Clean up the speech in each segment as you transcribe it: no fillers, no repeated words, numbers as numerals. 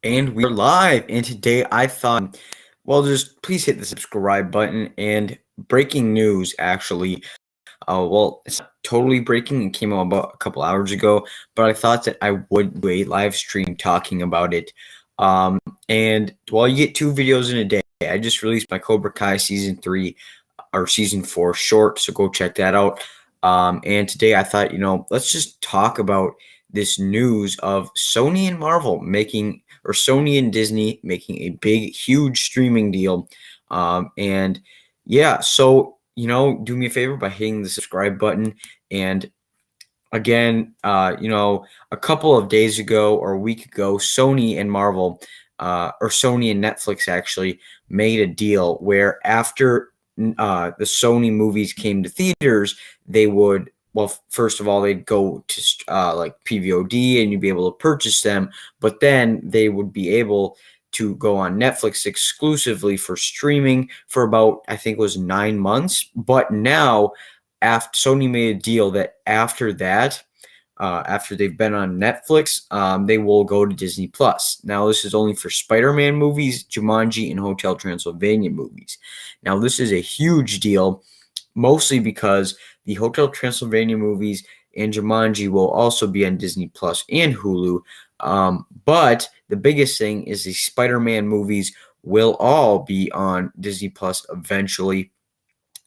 And we are live. And today I thought, well, just please hit the subscribe button. And breaking news, actually. Well, it's not totally breaking. It came out about a couple hours ago, but I thought that I would do a live stream talking about it. And well, you get two videos in a day. I just released my Cobra Kai season 3 or season 4 short, so go check that out. And today I thought, let's just talk about this news of Sony and Marvel making, or Sony and Disney making a big, huge streaming deal. And yeah, so, do me a favor by hitting the subscribe button. And again, a couple of days ago or a week ago, Sony and Marvel, or Sony and Netflix actually made a deal where after the Sony movies came to theaters, they would, well, first of all, they'd go to like PVOD and you'd be able to purchase them, but then they would be able to go on Netflix exclusively for streaming for about, I think it was 9 months. But now, after Sony made a deal that after that, after they've been on Netflix, they will go to Disney Plus. Now, this is only for Spider-Man movies, Jumanji, and Hotel Transylvania movies. Now, this is a huge deal, mostly because the Hotel Transylvania movies and Jumanji will also be on Disney Plus and Hulu. But the biggest thing is the Spider-Man movies will all be on Disney Plus eventually.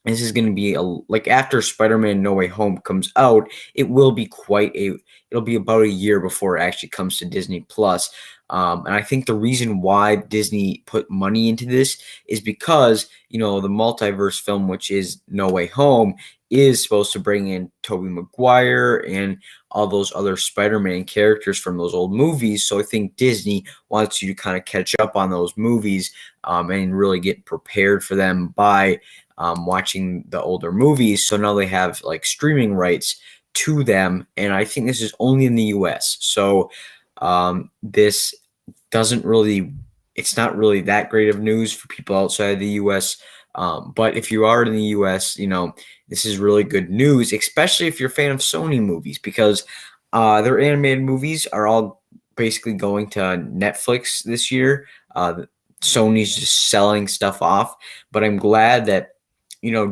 This is going to be like after Spider-Man No Way Home comes out, it will be it'll be about a year before it actually comes to Disney Plus. And I think the reason why Disney put money into this is because, the multiverse film, which is No Way Home, is supposed to bring in Tobey Maguire and all those other Spider-Man characters from those old movies. So I think Disney wants you to kind of catch up on those movies, and really get prepared for them by watching the older movies. So now they have like streaming rights to them. And I think this is only in the US. So this doesn't really, it's not really that great of news for people outside the US. But if you are in the US, this is really good news, especially if you're a fan of Sony movies, because their animated movies are all basically going to Netflix this year. Sony's just selling stuff off, but I'm glad that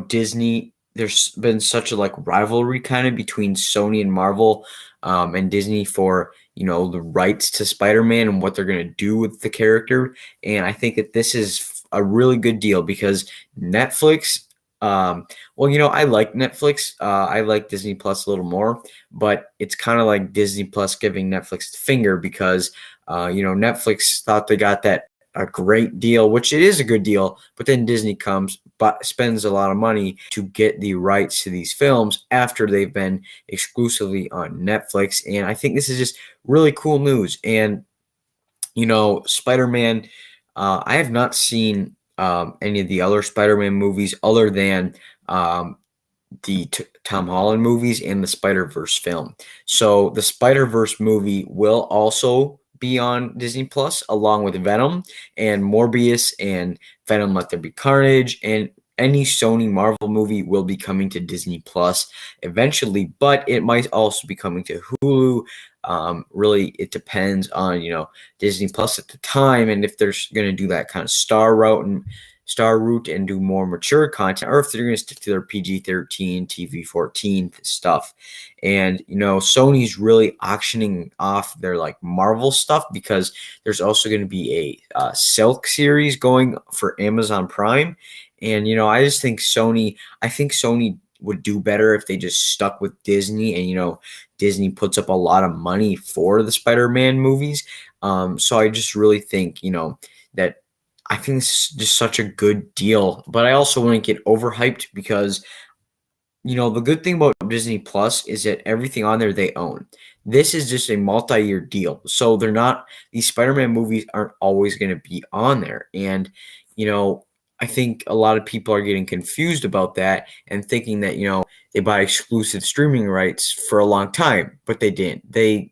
Disney, there's been such a like rivalry kind of between Sony and Marvel, and Disney for, the rights to Spider-Man and what they're going to do with the character. And I think that this is a really good deal because Netflix, I like Netflix. I like Disney Plus a little more, but it's kind of like Disney Plus giving Netflix the finger because, Netflix thought they got that a great deal, which it is a good deal, but then Disney comes but spends a lot of money to get the rights to these films after they've been exclusively on Netflix. And I think this is just really cool news. And Spider-Man, I have not seen any of the other Spider-Man movies other than the Tom Holland movies and the Spider-Verse film. So the Spider-Verse movie will also be on Disney Plus along with Venom and Morbius and Venom Let There Be Carnage, and any Sony Marvel movie will be coming to Disney Plus eventually, but it might also be coming to Hulu. Really, it depends on Disney Plus at the time, and if they're going to do that kind of star route and do more mature content, or if they're going to stick to their PG-13, TV-14 stuff. And Sony's really auctioning off their like Marvel stuff because there's also going to be a Silk series going for Amazon Prime. And I just think Sony would do better if they just stuck with Disney, and Disney puts up a lot of money for the Spider-Man movies. So I just really think that I think this is just such a good deal, but I also wouldn't get overhyped because, the good thing about Disney Plus is that everything on there they own. This is just a multi-year deal. So these Spider-Man movies aren't always going to be on there. And, I think a lot of people are getting confused about that and thinking that, they buy exclusive streaming rights for a long time, but they didn't. They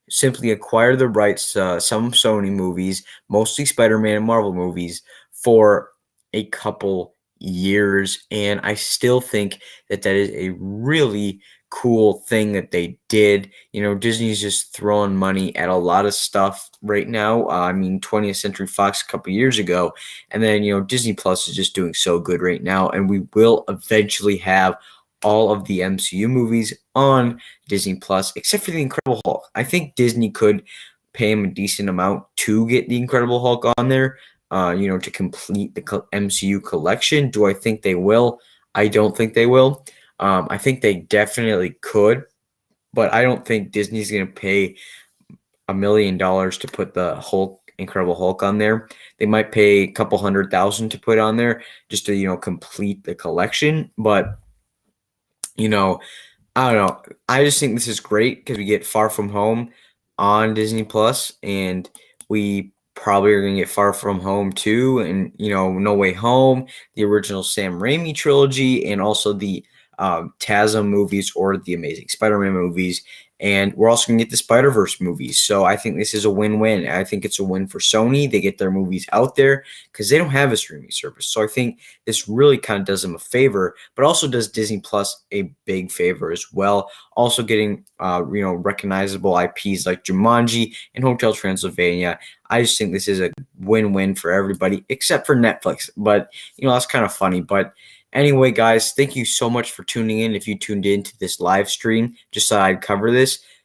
simply acquire the rights to some Sony movies, mostly Spider-Man and Marvel movies, for a couple years. And I still think that is a really cool thing that they did. Disney's just throwing money at a lot of stuff right now. I mean, 20th Century Fox a couple years ago, and then Disney Plus is just doing so good right now, and we will eventually have all of the MCU movies on Disney Plus, except for the Incredible Hulk. I think Disney could pay him a decent amount to get the Incredible Hulk on there, to complete the MCU collection. Do I think they will? I don't think they will. I think they definitely could, but I don't think Disney's going to pay $1 million to put the Incredible Hulk on there. They might pay a couple $100,000 to put on there just to, complete the collection. But, I don't know. I just think this is great because we get Far From Home on Disney Plus, and we probably are going to get Far From Home too, and No Way Home, the original Sam Raimi trilogy, and also the TASM movies or the Amazing Spider-Man movies. And we're also going to get the Spider-Verse movies. So I think this is a win-win. I think it's a win for Sony. They get their movies out there because they don't have a streaming service. So I think this really kind of does them a favor, but also does Disney Plus a big favor as well. Also getting, recognizable IPs like Jumanji and Hotel Transylvania. I just think this is a win-win for everybody except for Netflix. But, that's kind of funny. But anyway, guys, thank you so much for tuning in. If you tuned in to this live stream, just thought I'd cover this.